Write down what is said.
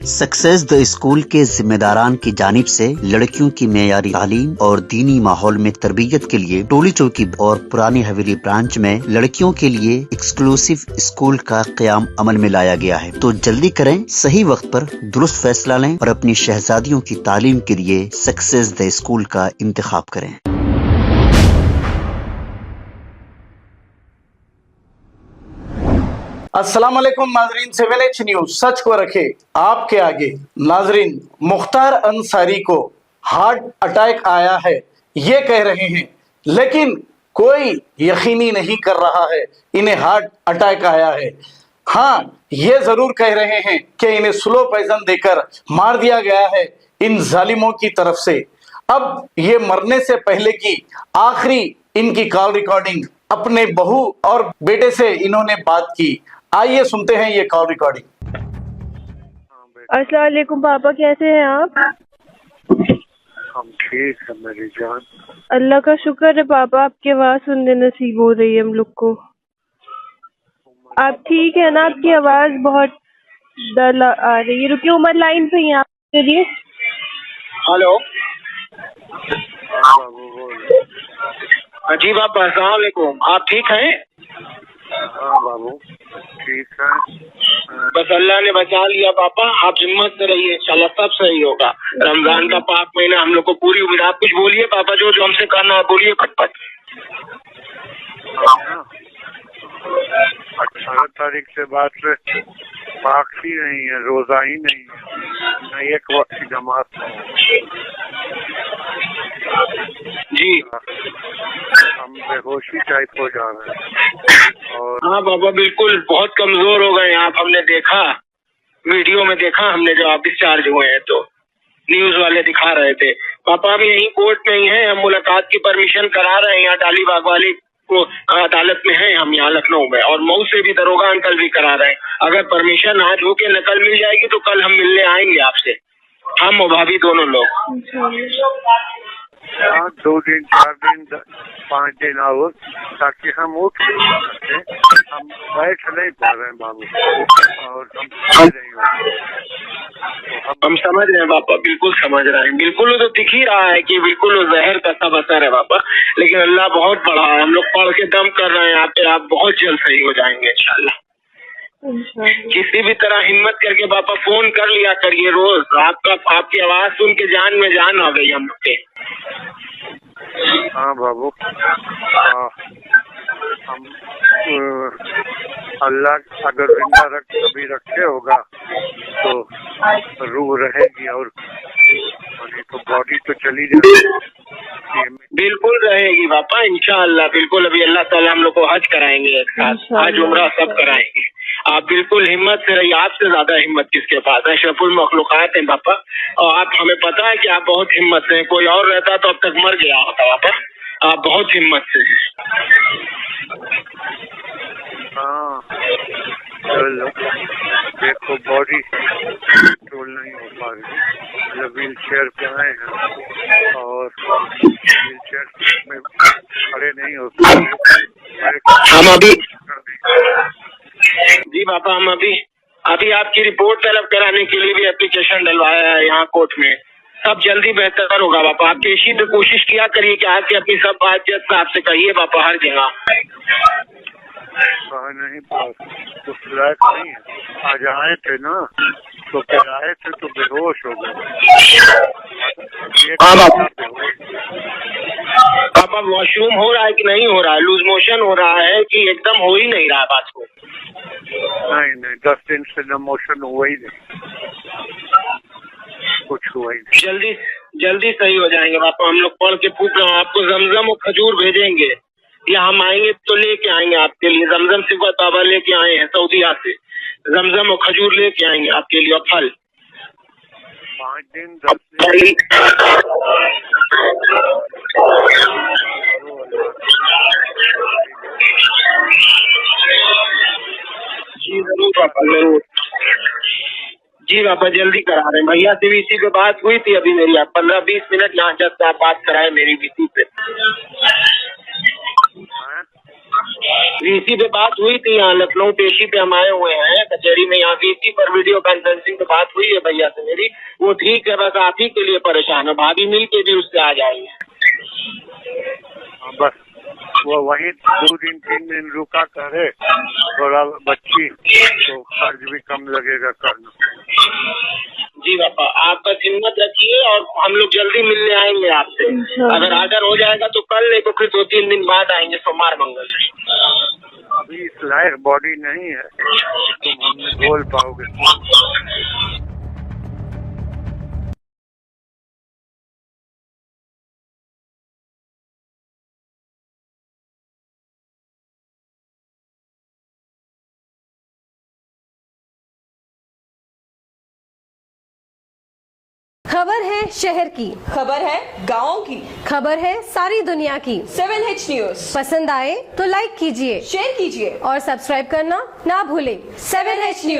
Success the school के जिम्मेदारान की जानिब से लड़कियों की मेयारी तालीम और दीनी माहौल में तरबियत के लिए टोली चौकी और पुरानी हवेली ब्रांच में लड़कियों के लिए एक्सक्लूसिव स्कूल का क़याम अमल में लाया गया है। तो जल्दी करें, सही वक्त पर दुरुस्त फैसला लें और अपनी शहजादियों की तालीम के लिए सक्सेस द स्कूल का इंतखाब करें। अस्सलाम वालेकुम नाजरीन, 7H न्यूज सच को रखे आपके आगे। नाजरीन, मुख्तार अंसारी को हार्ट अटैक आया है ये कह रहे हैं, लेकिन कोई यकीनी नहीं कर रहा है इन्हें हार्ट अटैक आया है। हाँ, ये जरूर कह रहे हैं कि इन्हें स्लो पॉइजन देकर मार दिया गया है इन जालिमों की तरफ से। अब ये मरने से पहले की आखिरी इनकी कॉल रिकॉर्डिंग अपने बहू और बेटे से इन्होंने बात की। आइए सुनते हैं ये कॉल रिकॉर्डिंग। अस्सलाम वालेकुम पापा, कैसे हैं आप? हम ठीक है मेरी जान। अल्लाह का शुक्र है पापा, आपकी आवाज सुनने नसीब हो रही है हम लोग को। आप ठीक है ना? आपकी आवाज बहुत डल आ रही है। रुकिए, उमर लाइन पे ही आप करिए। हेलो बाबू बोल। जी पापा, अस्सलाम वालेकुम। आप ठीक हैं? हाँ बाबू ठीक है। बस अल्लाह ने बचा लिया पापा, आप हिम्मत से रहिए, इंशाल्लाह सब सही होगा। रमजान का पाक महीना हम लोग को पूरी उम्मीद। आप कुछ बोलिए पापा, जो जो हमसे करना है बोलिए फटफट। 18 तारीख से बाद से पाक ही नहीं है, रोजा ही नहीं है, न एक वक्त की जमात जी हम बेहोशी टाइप हो जा रहे हैं। और हाँ पापा, बिल्कुल बहुत कमजोर हो गए आप। हमने देखा, वीडियो में देखा हमने, जब आप डिस्चार्ज हुए हैं तो न्यूज वाले दिखा रहे थे। पापा अभी यहीं कोर्ट में ही हैं, हम मुलाकात की परमिशन करा रहे हैं यहाँ डालीबाग वाली को अदालत में है, हम यहाँ लखनऊ में, और मऊ से भी दरोगा अंकल भी करा रहे हैं। अगर परमिशन आज हो के नकल मिल जाएगी तो कल हम मिलने आएंगे आपसे, हम और भाभी दोनों लोग। हाँ, 2 दिन 4 दिन 5 दिन और, ताकि हम उठ सकते। हम बैठ नहीं पा रहे हैं बाबू, और हम समझ नहीं हो। हम समझ रहे हैं पापा, बिल्कुल समझ रहे हैं। बिल्कुल वो तो दिख ही रहा है कि बिल्कुल वो जहर का सब असर है पापा, लेकिन अल्लाह बहुत बड़ा है। हम लोग पढ़ के दम कर रहे हैं आप बहुत जल्द सही हो जाएंगे इंशाल्लाह। किसी भी तरह हिम्मत करके पापा फोन कर लिया करिए रोज। आपकी आवाज सुन के जान में जान आ गई हम लोग के। हाँ बाबू, हम अल्लाह अगर जिंदा कभी रखे होगा तो रूह रहेगी, और तो बॉडी तो चली जाएगी। बिल्कुल रहेगी पापा इंशाअल्लाह, बिल्कुल। अभी अल्लाह ताला हम लोग को हज कराएंगे एक साथ, हज उम्रा सब कराएंगे। आप बिल्कुल हिम्मत से रहिए, आपसे ज्यादा हिम्मत किसके पास है? अशरफुल मखलूकात हैं पापा, और आप, हमें पता है कि आप बहुत हिम्मत से हैं। कोई और रहता तो अब तक मर गया होता पापा, आप बहुत हिम्मत से हैं। हाँ चलो, देखो बॉडी कंट्रोल नहीं हो पा रही, मतलब व्हील चेयर पे आए हैं और व्हील चेयर में खड़े नहीं हो सकते। हम अभी जी पापा, हम अभी आपकी रिपोर्ट तलब कराने के लिए भी एप्लीकेशन डलवाया है यहाँ कोर्ट में। सब जल्दी बेहतर होगा पापा। आप इसी तो कोशिश किया करिए कि आके अपनी सब बात आपसे कहिए पापा हर जगह। नहीं, कुछ लायक नहीं है। आज आए थे ना, तो फिर आए थे तो बेहोश हो गए। पापा वॉशरूम हो रहा है कि नहीं हो रहा है? लूज मोशन हो रहा है कि एकदम हो ही नहीं रहा बात को? नहीं, 10 दिन से न मोशन हुआ ही नहीं, कुछ हुआ ही नहीं। जल्दी सही हो जाएंगे पापा। हम लोग पढ़ के फूक रहे हैं, आपको जमजम और खजूर भेजेंगे, या हम आएंगे तो लेके आएंगे आपके लिए। जमजम से बाबा लेके आए हैं सऊदीया से, जमजम और खजूर लेके आएंगे आपके लिए, और फल। 5 दिन 10 दिन जी जरूर पापा, जरूर। जी पापा, जल्दी करा रहे हैं। भैया से भी इसी पे बात हुई थी अभी मेरी, आप 15-20 मिनट यहाँ जब आप बात कराए मेरी बीसी पे। वीसी पे बात हुई थी, यहाँ लखनऊ पेशी पे हम आए हुए हैं कचहरी में, यहाँ वीसी पर वीडियो कॉन्फ्रेंसिंग पे बात हुई है भैया से मेरी। वो ठीक है, बस आप ही के लिए परेशान है, भाभी मिल के भी उससे आ जाएंगे। बस वो वही 2 दिन 3 दिन रुका करे, थोड़ा बच्ची तो खर्च भी कम लगेगा करना। जी पापा, आप बस हिम्मत रखिए और हम लोग जल्दी मिलने आएंगे आपसे। अगर आकर हो जाएगा तो कल, नहीं तो फिर 2-3 दिन बाद आएंगे, सोमवार मंगल। अभी इस लायक बॉडी नहीं है तुम हमें बोल पाओगे। खबर है शहर की, खबर है गाँव की, खबर है सारी दुनिया की। 7H न्यूज पसंद आए तो लाइक कीजिए, शेयर कीजिए और सब्सक्राइब करना ना भूलें। 7H news.